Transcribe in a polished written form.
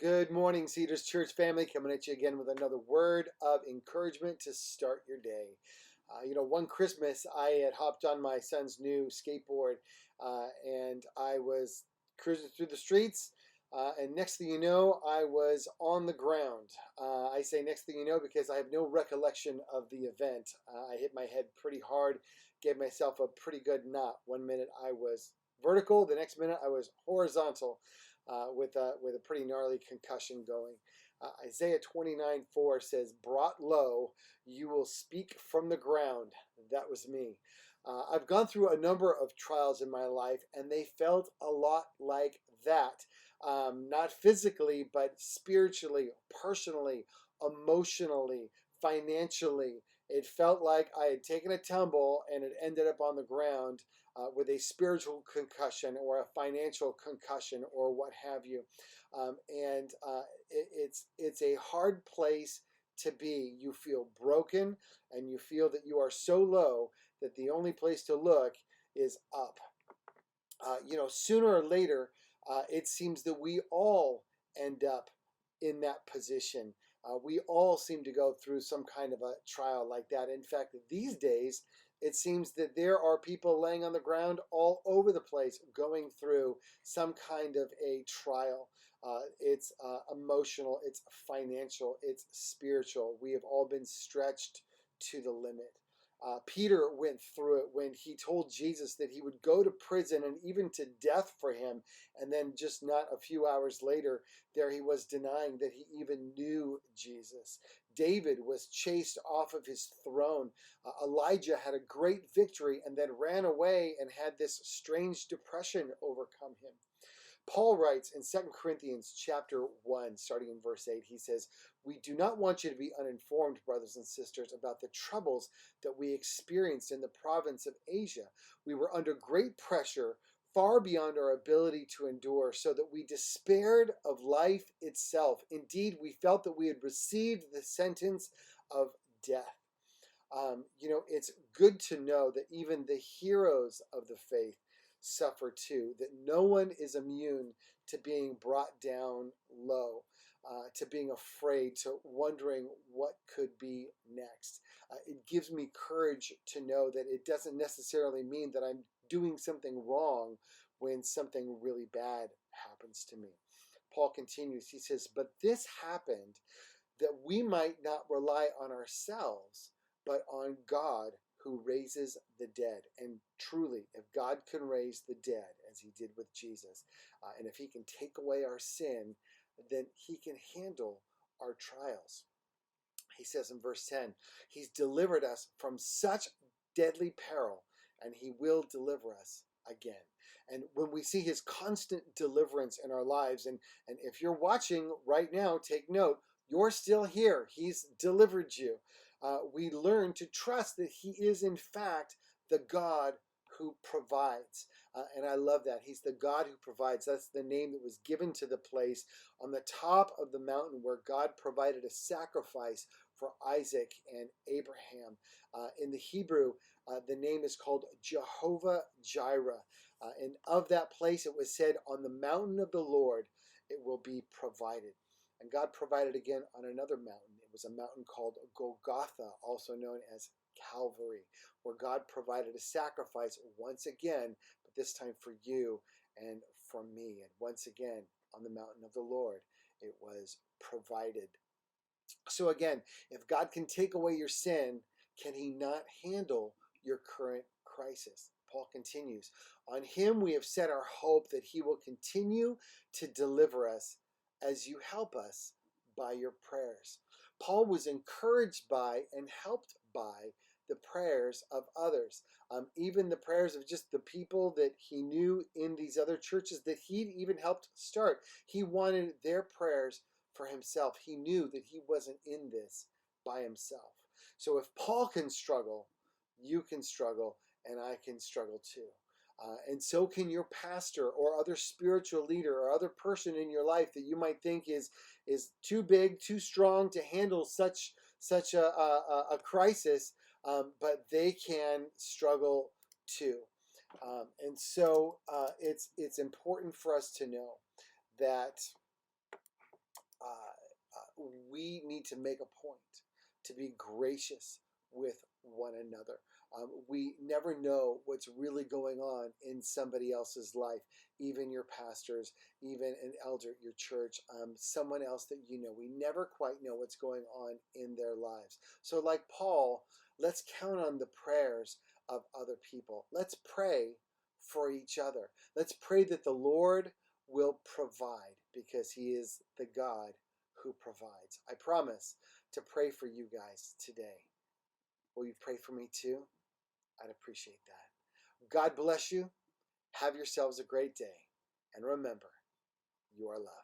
Good morning, Cedars Church family. Coming at you again with another word of encouragement to start your day. One Christmas I had hopped on my son's new skateboard and I was cruising through the streets. And next thing you know, I was on the ground. I say next thing you know because I have no recollection of the event. I hit my head pretty hard, gave myself a pretty good knot. One minute I was vertical, the next minute I was horizontal with a pretty gnarly concussion going. Isaiah 29:4 says, "Brought low, you will speak from the ground." That was me. I've gone through a number of trials in my life, and they felt a lot like that. Not physically, but spiritually, personally, emotionally, financially. It felt like I had taken a tumble and it ended up on the ground with a spiritual concussion or a financial concussion or what have you. It's a hard place to be. You feel broken and you feel that you are so low that the only place to look is up. Sooner or later, it seems that we all end up in that position. We all seem to go through some kind of a trial like that. In fact, these days, it seems that there are people laying on the ground all over the place going through some kind of a trial. It's emotional, it's financial, it's spiritual. We have all been stretched to the limit. Peter went through it when he told Jesus that he would go to prison and even to death for him. And then, just not a few hours later, there he was denying that he even knew Jesus. David was chased off of his throne. Elijah had a great victory and then ran away and had this strange depression overcome him. Paul writes in 2 Corinthians chapter 1, starting in verse 8, he says, "We do not want you to be uninformed, brothers and sisters, about the troubles that we experienced in the province of Asia. We were under great pressure, far beyond our ability to endure, so that we despaired of life itself. Indeed, we felt that we had received the sentence of death." It's good to know that even the heroes of the faith suffer too, that no one is immune to being brought down low, to being afraid, to wondering what could be next. It gives me courage to know that it doesn't necessarily mean that I'm doing something wrong when something really bad happens to me. Paul continues, he says, "But this happened that we might not rely on ourselves, but on God who raises the dead." And truly, if God can raise the dead, as he did with Jesus, and if he can take away our sin, then he can handle our trials. He says in verse 10, he's delivered us from such deadly peril, and he will deliver us again. And when we see his constant deliverance in our lives, and if you're watching right now, take note, you're still here. He's delivered you. We learn to trust that he is, in fact, the God who provides. And I love that. He's the God who provides. That's the name that was given to the place on the top of the mountain where God provided a sacrifice for Isaac and Abraham. In the Hebrew, the name is called Jehovah Jireh. And of that place, it was said, "On the mountain of the Lord, it will be provided." And God provided again on another mountain. It was a mountain called Golgotha, also known as Calvary, where God provided a sacrifice once again, but this time for you and for me. And once again, on the mountain of the Lord, it was provided. So again, if God can take away your sin, can he not handle your current crisis? Paul continues, "On him we have set our hope that he will continue to deliver us as you help us by your prayers." Paul was encouraged by and helped by the prayers of others, even the prayers of just the people that he knew in these other churches that he'd even helped start. He wanted their prayers for himself. He knew that he wasn't in this by himself. So if Paul can struggle, you can struggle, and I can struggle too. And so can your pastor or other spiritual leader or other person in your life that you might think is too big, too strong to handle such a crisis, but they can struggle too. And so it's important for us to know that we need to make a point to be gracious with one another. We never know what's really going on in somebody else's life, even your pastors, even an elder at your church, someone else that you know. We never quite know what's going on in their lives. So, like Paul, let's count on the prayers of other people. Let's pray for each other. Let's pray that the Lord will provide, because he is the God who provides. I promise to pray for you guys today. Will you pray for me too? I'd appreciate that. God bless you. Have yourselves a great day. And remember, you are loved.